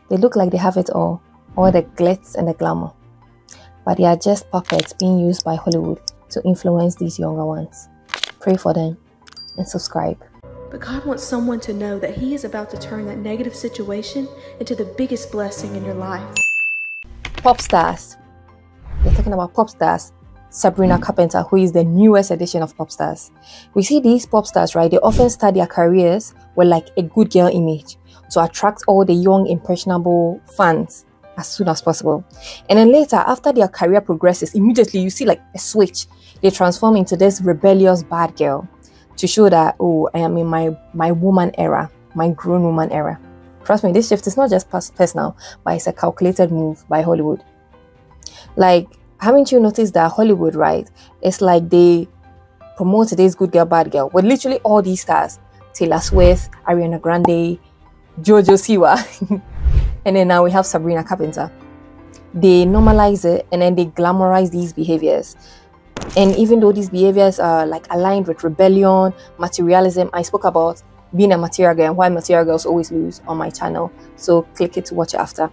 They look like they have it all the glitz and the glamour. But they are just puppets being used by Hollywood to influence these younger ones. Pray for them and subscribe. But God wants someone to know that He is about to turn that negative situation into the biggest blessing in your life. PopStars. They're talking about PopStars. Sabrina Carpenter, who is the newest edition of PopStars. We see these PopStars, right? They often start their careers with like a good girl image to attract all the young, impressionable fans as soon as possible. And then later, after their career progresses, immediately you see like a switch. They transform into this rebellious bad girl to show that, oh, I am in my woman era, my grown woman era. Trust me, this shift is not just personal, but it's a calculated move by Hollywood. Like, haven't you noticed that Hollywood, right? It's like they promote this good girl, bad girl with literally all these stars. Taylor Swift, Ariana Grande, Jojo Siwa. And then now we have Sabrina Carpenter. They normalize it and then they glamorize these behaviors. And even though these behaviors are like aligned with rebellion, materialism, I spoke about being a material girl and why material girls always lose on my channel. So click it to watch it after.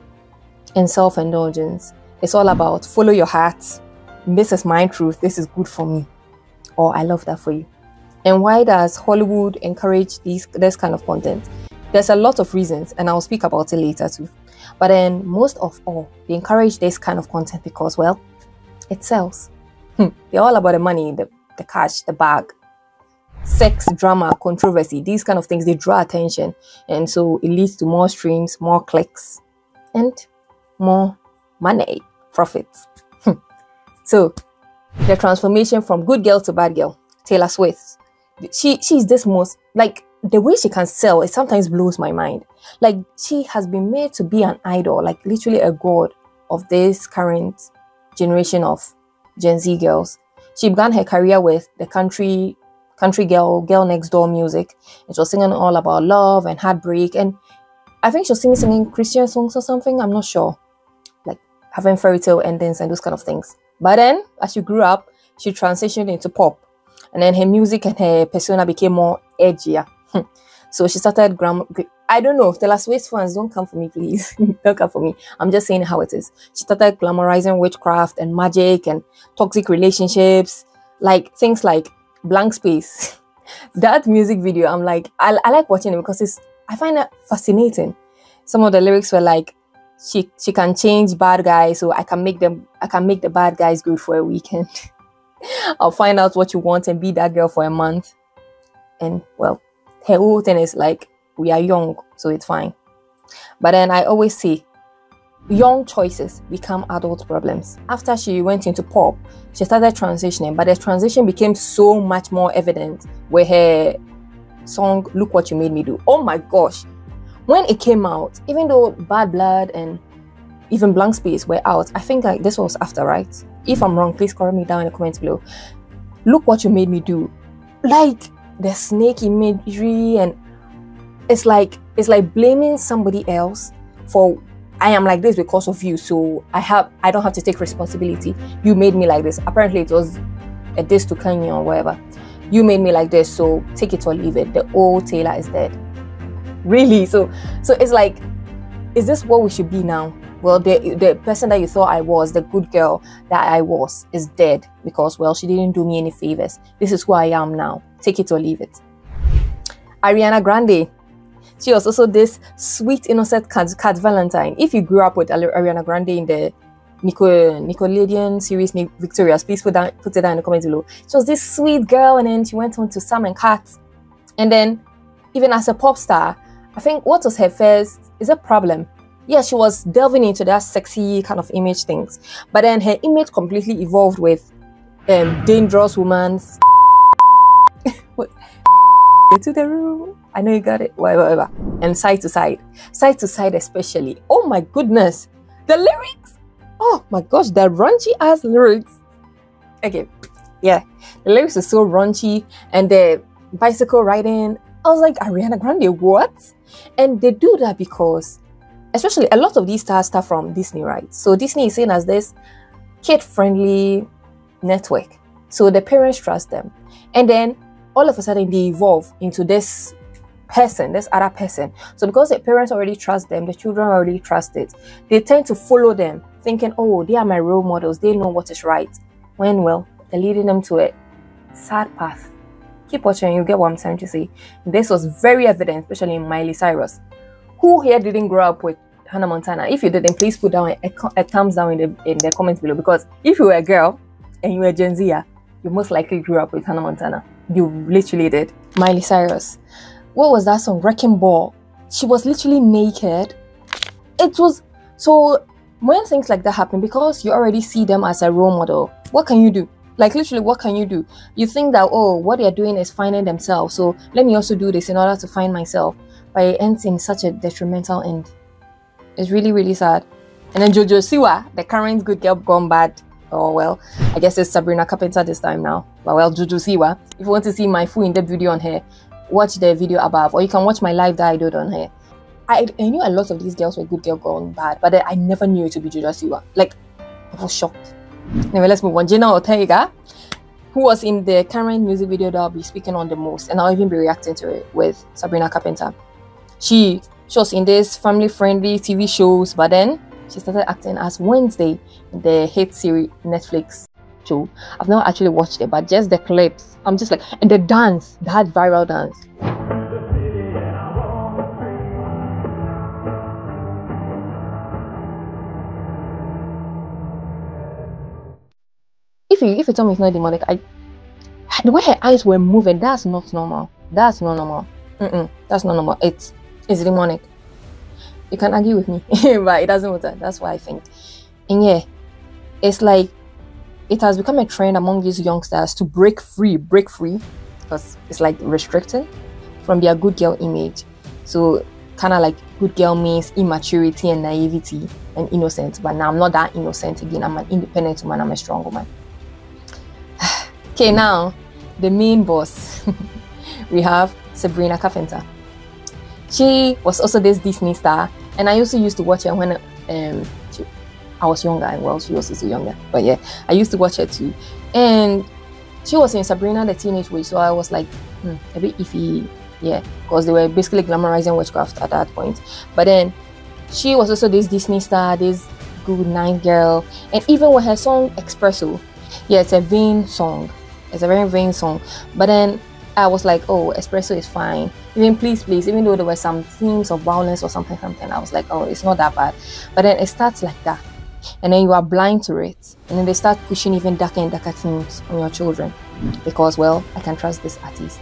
And self-indulgence. It's all about follow your heart. This is my truth. This is good for me. Or I love that for you. And why does Hollywood encourage this kind of content? There's a lot of reasons and I'll speak about it later too. But then most of all, they encourage this kind of content because, well, it sells. They're all about the money, the cash, the bag. Sex, drama, controversy, these kind of things, they draw attention. And so it leads to more streams, more clicks, and more money, profits. So the transformation from good girl to bad girl, Taylor Swift, she's this most, like, the way she can sell, it sometimes blows my mind. Like, she has been made to be an idol, like literally a god of this current generation of Gen Z girls. She began her career with the country girl next door music. And she was singing all about love and heartbreak. And I think she was singing Christian songs or something. I'm not sure. Like having fairy tale endings and those kind of things. But then, as she grew up, she transitioned into pop. And then her music and her persona became more edgier. So she started I don't know, Taylor Swift fans, don't come for me, please. Don't come for me. I'm just saying how it is. She started glamorizing witchcraft and magic and toxic relationships, like things like Blank Space. That music video, I'm like, I like watching it because I find it fascinating. Some of the lyrics were like, she can change bad guys, so I can make the bad guys good for a weekend. I'll find out what you want and be that girl for a month. And well, her whole thing is like, we are young, so it's fine. But then I always say, young choices become adult problems. After she went into pop, she started transitioning, but the transition became so much more evident with her song, Look What You Made Me Do. Oh my gosh. When it came out, even though Bad Blood and even Blank Space were out, I think like this was after, right? If I'm wrong, please correct me down in the comments below. Look What You Made Me Do. Like, the snake imagery, and it's like blaming somebody else for, I am like this because of you, so I don't have to take responsibility. You made me like this. Apparently it was a diss to Kanye or whatever. You made me like this, so take it or leave it. The old Taylor is dead. Really? So it's like, is this what we should be now? Well, the person that you thought I was, the good girl that I was, is dead because, well, she didn't do me any favors. This is who I am now. Take it or leave it. Ariana Grande. She was also this sweet, innocent cat Valentine. If you grew up with Ariana Grande in the Nickelodeon series Victorious, please put it down in the comments below. She was this sweet girl, and then she went on to Sam and Cat. And then, even as a pop star, I think what was her first is a problem. Yeah, she was delving into that sexy kind of image things. But then her image completely evolved with Dangerous Woman. To the room. I know you got it. Whatever. And Side to Side. Side to Side especially. Oh my goodness. The lyrics. Oh my gosh, the raunchy ass lyrics. Okay. Yeah. The lyrics are so raunchy. And the bicycle riding. I was like, Ariana Grande, what? And they do that because, especially a lot of these stars start from Disney, right? So Disney is seen as this kid-friendly network. So the parents trust them. And then all of a sudden they evolve into this person, this other person. So because the parents already trust them, the children already trust it, they tend to follow them, thinking, oh, they are my role models, they know what is right, when, well, they're leading them to a sad path. Keep watching, you get what I'm trying to say. This was very evident, especially in Miley Cyrus. Who here didn't grow up with Hannah Montana? If you didn't, please put down a thumbs down in the comments below, because if you were a girl and you were Gen Z, you most likely grew up with Hannah Montana. You literally did. Miley Cyrus. What was that song? Wrecking Ball. She was literally naked. It was so, when things like that happen, because you already see them as a role model, what can you do? Like literally, what can you do? You think that, oh, what they're doing is finding themselves, so let me also do this in order to find myself. But it ends in such a detrimental end. It's really, really sad. And then Jojo Siwa, the current good girl gone bad. Oh well, I guess it's Sabrina Carpenter this time now. But well, Jojo Siwa. If you want to see my full in-depth video on her, watch the video above, or you can watch my live that I did on her. I knew a lot of these girls were good girl gone bad, but I never knew it to be Jojo Siwa. Like, I was shocked. Anyway, let's move on. Jenna Ortega, who was in the current music video that I'll be speaking on the most, and I'll even be reacting to it with Sabrina Carpenter. She was in this family-friendly TV shows, but then she started acting as Wednesday in the hit series Netflix show. I've not actually watched it, but just the clips, I'm just like, and the dance, that viral dance. If you tell me it's not demonic, the way her eyes were moving, that's not normal. That's not normal. That's not normal. It's demonic. You can argue with me, but it doesn't matter. That's what I think. And yeah, it's like it has become a trend among these youngsters to break free, because it's like restricted from their good girl image. So kind of like good girl means immaturity and naivety and innocence. But now I'm not that innocent again. I'm an independent woman. I'm a strong woman. Okay, now the main boss. We have Sabrina Carpenter. She was also this Disney star, and I also used to watch her when I was younger. Well, she was also younger, but yeah, I used to watch her too. And she was in Sabrina the Teenage Witch, so I was like a bit iffy, yeah, because they were basically glamorizing witchcraft at that point. But then she was also this Disney star, this good nice girl, and even with her song Espresso, yeah, it's a vain song. It's a very vain song. But then I was like, oh, Espresso is fine. Even Please Please, even though there were some themes of violence or something, I was like, oh, it's not that bad. But then it starts like that, and then you are blind to it, and then they start pushing even darker and darker themes on your children, because, well, I can trust this artist.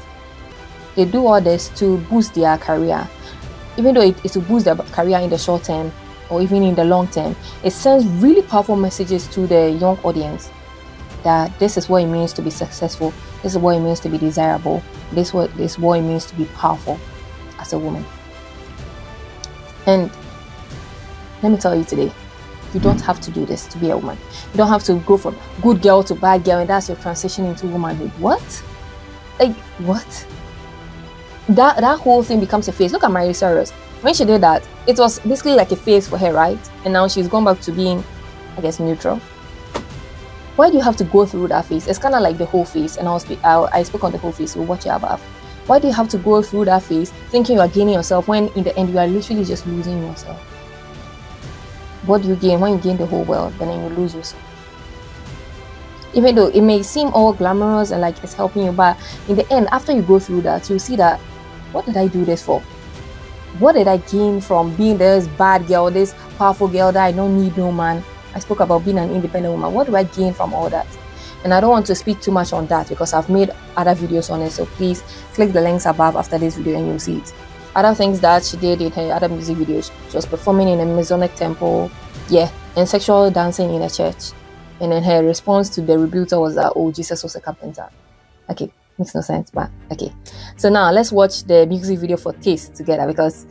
They do all this to boost their career, even though it is to boost their career in the short term or even in the long term. It sends really powerful messages to the young audience that this is what it means to be successful, this is what it means to be desirable, this is what it means to be powerful as a woman. And let me tell you today, you don't have to do this to be a woman. You don't have to go from good girl to bad girl and that's your transition into womanhood. What? Like, what? That whole thing becomes a phase. Look at Miley Cyrus. When she did that, it was basically like a phase for her, right? And now she's gone back to being, I guess, neutral. Why do you have to go through that phase? It's kind of like the whole phase, and I spoke on the whole phase, so watch it above. Why do you have to go through that phase thinking you are gaining yourself when in the end you are literally just losing yourself? What do you gain when you gain the whole world, but then you lose yourself? Even though it may seem all glamorous and like it's helping you, but in the end, after you go through that, you see that, what did I do this for? What did I gain from being this bad girl, this powerful girl that I don't need no man? I spoke about being an independent woman. What do I gain from all that? And I don't want to speak too much on that because I've made other videos on it. So please click the links above after this video and you'll see it. Other things that she did in her other music videos, she was performing in a Masonic temple, yeah, and sexual dancing in a church. And then her response to the rebuker was that, oh, Jesus was a carpenter. Okay, makes no sense, but okay. So now let's watch the music video for Taste together because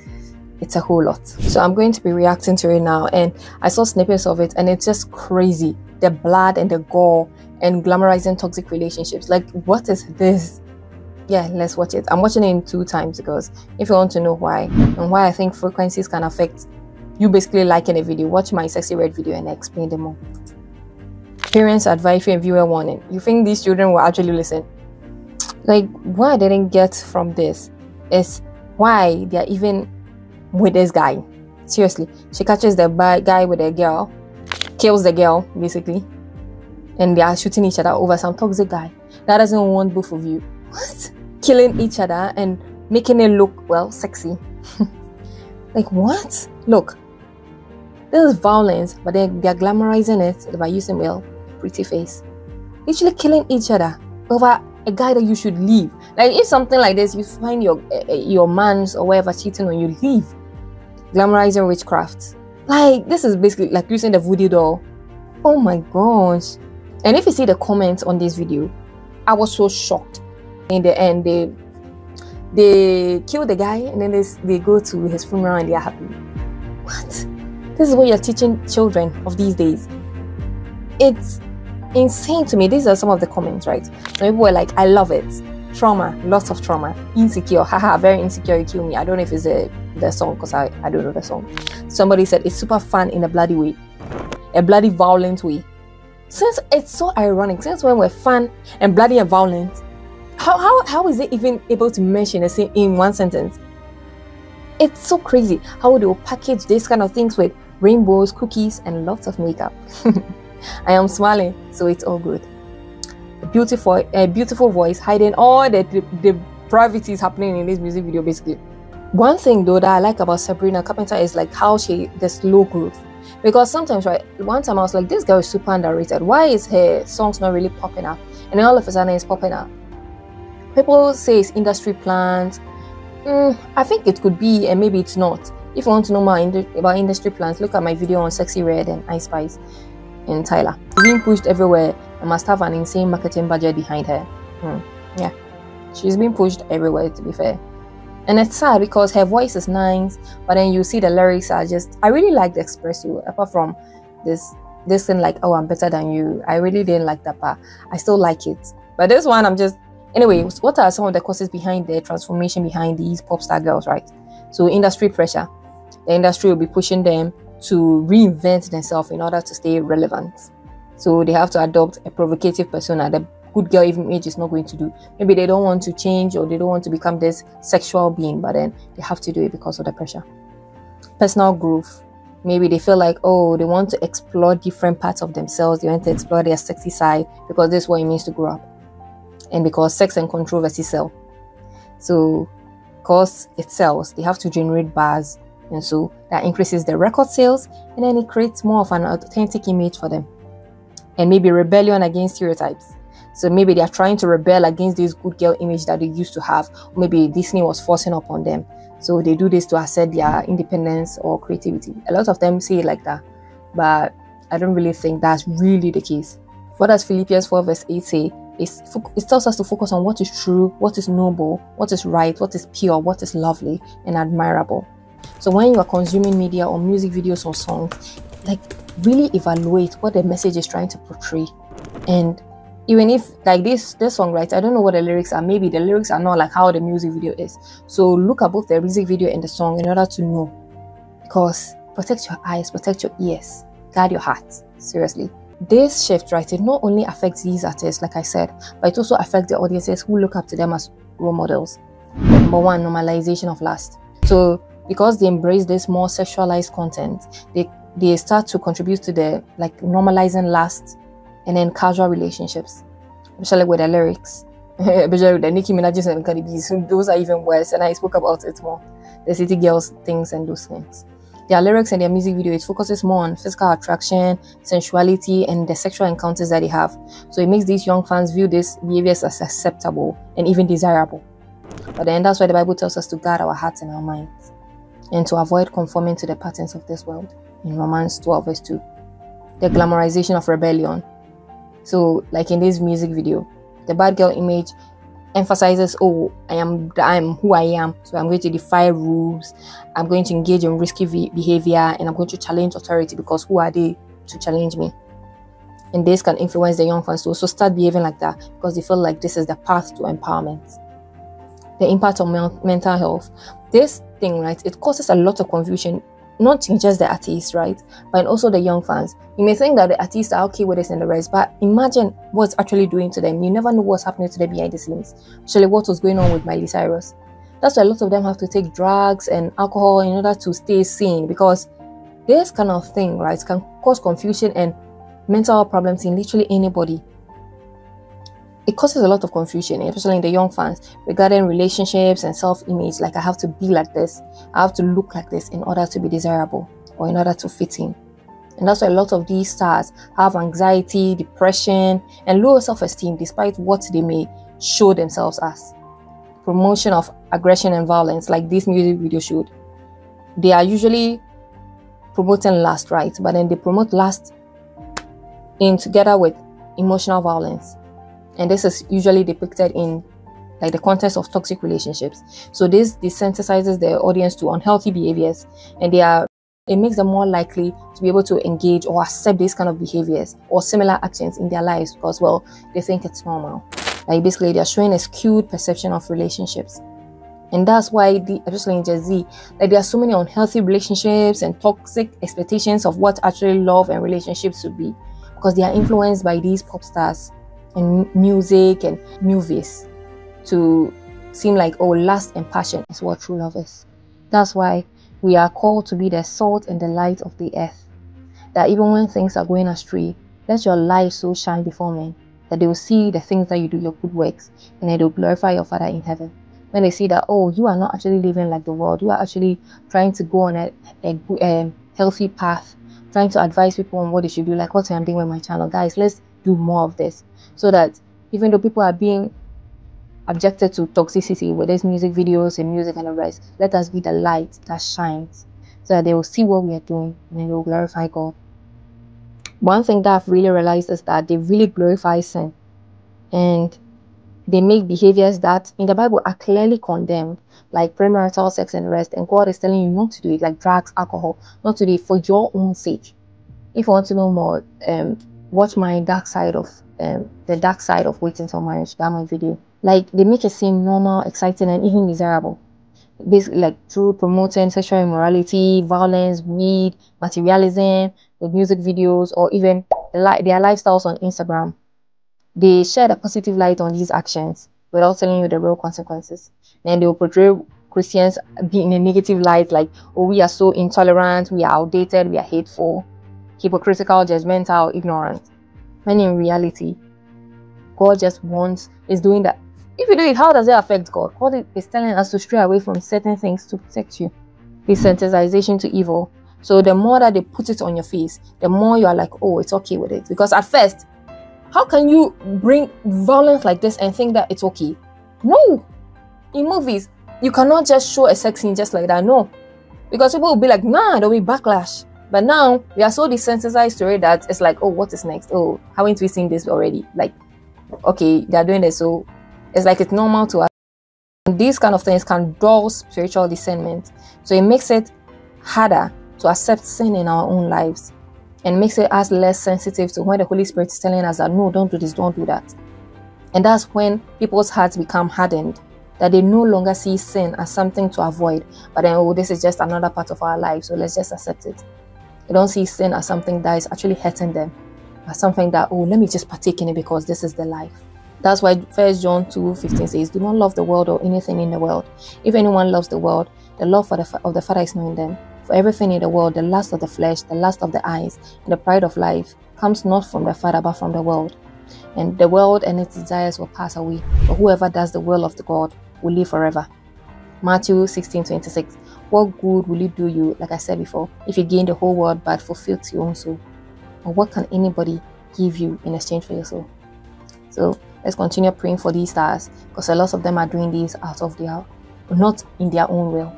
it's a whole lot. So I'm going to be reacting to it now, and I saw snippets of it and it's just crazy. The blood and the gore and glamorizing toxic relationships. Like, what is this? Yeah, let's watch it. I'm watching it in 2 times because if you want to know why and why I think frequencies can affect you basically liking a video, watch my Sexy Red video and I explain them more. Parents advisory and viewer warning. You think these children will actually listen? Like, what I didn't get from this is why they're even with this guy. Seriously, she catches the guy with the girl, kills the girl basically, and they are shooting each other over some toxic guy that doesn't want both of you. What? Killing each other and making it look, well, sexy. Like, what? Look, this is violence, but they're glamorizing it by using, well, pretty face. Literally killing each other over a guy that you should leave. Like, if something like this, you find your man's or whatever cheating on you, leave. Glamorizing witchcraft. Like, this is basically like using the voodoo doll. Oh my gosh. And if you see the comments on this video, I was so shocked. In the end, they kill the guy and then they go to his funeral and they are happy. What? This is what you're teaching children of these days. It's insane to me. These are some of the comments, right? Some people were like, I love it. Trauma, lots of trauma. Insecure, haha, very insecure, you kill me. I don't know if it's the song, because I don't know the song. Somebody said it's super fun in a bloody way. A bloody violent way. Since it's so ironic, since when we're fun and bloody and violent, how is it even able to mention in one sentence? It's so crazy how they will package these kind of things with rainbows, cookies, and lots of makeup. I am smiling, so it's all good. A beautiful voice hiding all the depravities happening in this music video, basically. One thing though that I like about Sabrina Carpenter is like how the slow growth. Because sometimes, right, one time I was like, this girl is super underrated. Why is her songs not really popping up? And then all of a sudden it's popping up. People say it's industry plans. I think it could be, and maybe it's not. If you want to know more about industry plans, look at my video on Sexy Red and Ice Spice and Tyler. She's being pushed everywhere and must have an insane marketing budget behind her. Yeah, she's been pushed everywhere, to be fair. And it's sad because her voice is nice, but then you see the lyrics are just, I really like the espresso, apart from this thing like, oh, I'm better than you. I really didn't like that part. I still like it. But this one, I'm just, anyway, what are some of the causes behind the transformation behind these pop star girls, right? So industry pressure. The industry will be pushing them to reinvent themselves in order to stay relevant. So they have to adopt a provocative persona. The good girl image is not going to do. Maybe they don't want to change or they don't want to become this sexual being, but then they have to do it because of the pressure. Personal growth. Maybe they feel like, oh, they want to explore different parts of themselves. They want to explore their sexy side because this is what it means to grow up. And because sex and controversy sell. So because it sells, they have to generate buzz. And so that increases the record sales, and then it creates more of an authentic image for them. And maybe rebellion against stereotypes. So maybe they are trying to rebel against this good girl image that they used to have. Or maybe Disney was forcing upon them. So they do this to assert their independence or creativity. A lot of them say it like that, but I don't really think that's really the case. What does Philippians 4 verse 8 say? It tells us to focus on what is true, what is noble, what is right, what is pure, what is lovely and admirable. So when you are consuming media or music videos or songs, like really evaluate what the message is trying to portray. And even if like this song, right, I don't know what the lyrics are. Maybe the lyrics are not like how the music video is. So look at both the music video and the song in order to know. Because protect your eyes, protect your ears, guard your heart. Seriously. This shift, right, it not only affects these artists, like I said, but it also affects the audiences who look up to them as role models. Number one, normalization of lust. So because they embrace this more sexualized content, they start to contribute to the like normalizing lust and then casual relationships, especially with the lyrics. Especially with the Nicki Minaj's and Cardi B's, those are even worse, and I spoke about it more. The city girls things and those things. Their lyrics and their music video, it focuses more on physical attraction, sensuality, and the sexual encounters that they have. So it makes these young fans view these behaviors as acceptable and even desirable. But then that's why the Bible tells us to guard our hearts and our minds and to avoid conforming to the patterns of this world. In Romans 12 verse 2. The glamorization of rebellion. So like in this music video, the bad girl image emphasizes, oh, I am who I am, so I'm going to defy rules, I'm going to engage in risky behavior, and I'm going to challenge authority because who are they to challenge me? And this can influence the young fans to also start behaving like that because they feel like this is the path to empowerment. The impact on mental health. This thing, right, it causes a lot of confusion, not just the artists, right, but also the young fans. You may think that the artists are okay with this and the rest, but imagine what's actually doing to them. You never know what's happening to them behind the scenes. Actually, what was going on with Miley Cyrus? That's why a lot of them have to take drugs and alcohol in order to stay sane, because this kind of thing, right, can cause confusion and mental problems in literally anybody. It causes a lot of confusion, especially in the young fans, regarding relationships and self-image. Like, I have to be like this, I have to look like this in order to be desirable or in order to fit in. And that's why a lot of these stars have anxiety, depression, and low self-esteem despite what they may show themselves as. Promotion of aggression and violence, like this music video showed. They are usually promoting lust, right? But then they promote lust in together with emotional violence. And this is usually depicted in like the context of toxic relationships. So this desensitizes the audience to unhealthy behaviors, and it makes them more likely to be able to engage or accept these kind of behaviors or similar actions in their lives, because, well, they think it's normal. Like, basically, they're showing a skewed perception of relationships. And that's why, especially in Gen Z, like, there are so many unhealthy relationships and toxic expectations of what actually love and relationships should be, because they are influenced by these pop stars and music and movies to seem like, oh, lust and passion is what true love is. That's why we are called to be the salt and the light of the earth. That even when things are going astray, let your light so shine before men that they will see the things that you do, your good works, and they will glorify your Father in heaven. When they see that, oh, you are not actually living like the world, you are actually trying to go on a healthy path, trying to advise people on what they should do, like what I'm doing with my channel. Guys, let's do more of this, so that even though people are being objected to toxicity with these music videos and music and the rest, let us be the light that shines, so that they will see what we are doing and they will glorify God. One thing that I've really realized is that they really glorify sin, and they make behaviors that in the Bible are clearly condemned, like premarital sex and the rest, and God is telling you not to do it, like drugs, alcohol, not to do it for your own sake. If you want to know more, watch my the dark side of waiting till marriage, that my video. Like, they make it seem normal, exciting, and even desirable, basically, like through promoting sexual immorality, violence, weed, materialism, with music videos, or even their lifestyles on Instagram. They shed a positive light on these actions without telling you the real consequences. Then they will portray Christians being in a negative light, like, oh, we are so intolerant, we are outdated, we are hateful, hypocritical, judgmental, ignorant. When in reality, God just is doing that. If you do it, how does it affect God? God is telling us to stray away from certain things to protect you. Desensitization to evil. So the more that they put it on your face, the more you are like, oh, it's okay with it. Because at first, how can you bring violence like this and think that it's okay? No. In movies, you cannot just show a sex scene just like that. No. Because people will be like, nah, there'll be backlash. But now, we are so desensitized to it that it's like, oh, what is next? Oh, haven't we seen this already? Like, okay, they're doing this, so it's like it's normal to us. And these kind of things can dull spiritual discernment. So it makes it harder to accept sin in our own lives, and makes it us less sensitive to when the Holy Spirit is telling us that, no, don't do this, don't do that. And that's when people's hearts become hardened, that they no longer see sin as something to avoid, but then, oh, this is just another part of our life, so let's just accept it. They don't see sin as something that is actually hurting them, as something that, oh, let me just partake in it because this is the life. That's why 1 John 2:15 says, do not love the world or anything in the world. If anyone loves the world, the love of the Father is not in them. For everything in the world, the lust of the flesh, the lust of the eyes, and the pride of life, comes not from the Father, but from the world. And the world and its desires will pass away, but whoever does the will of the God will live forever. Matthew 16:26. What good will it do you, like I said before, if you gain the whole world but forfeit your own soul? Or what can anybody give you in exchange for your soul? So let's continue praying for these stars, because a lot of them are doing these not in their own will.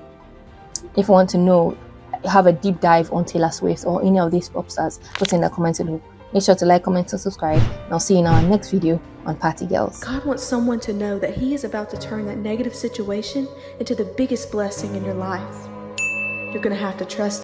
If you want to know, have a deep dive on Taylor Swift or any of these pop stars, put in the comments below. Make sure to like, comment, and subscribe. And I'll see you in our next video on Party Girls. God wants someone to know that He is about to turn that negative situation into the biggest blessing in your life. You're going to have to trust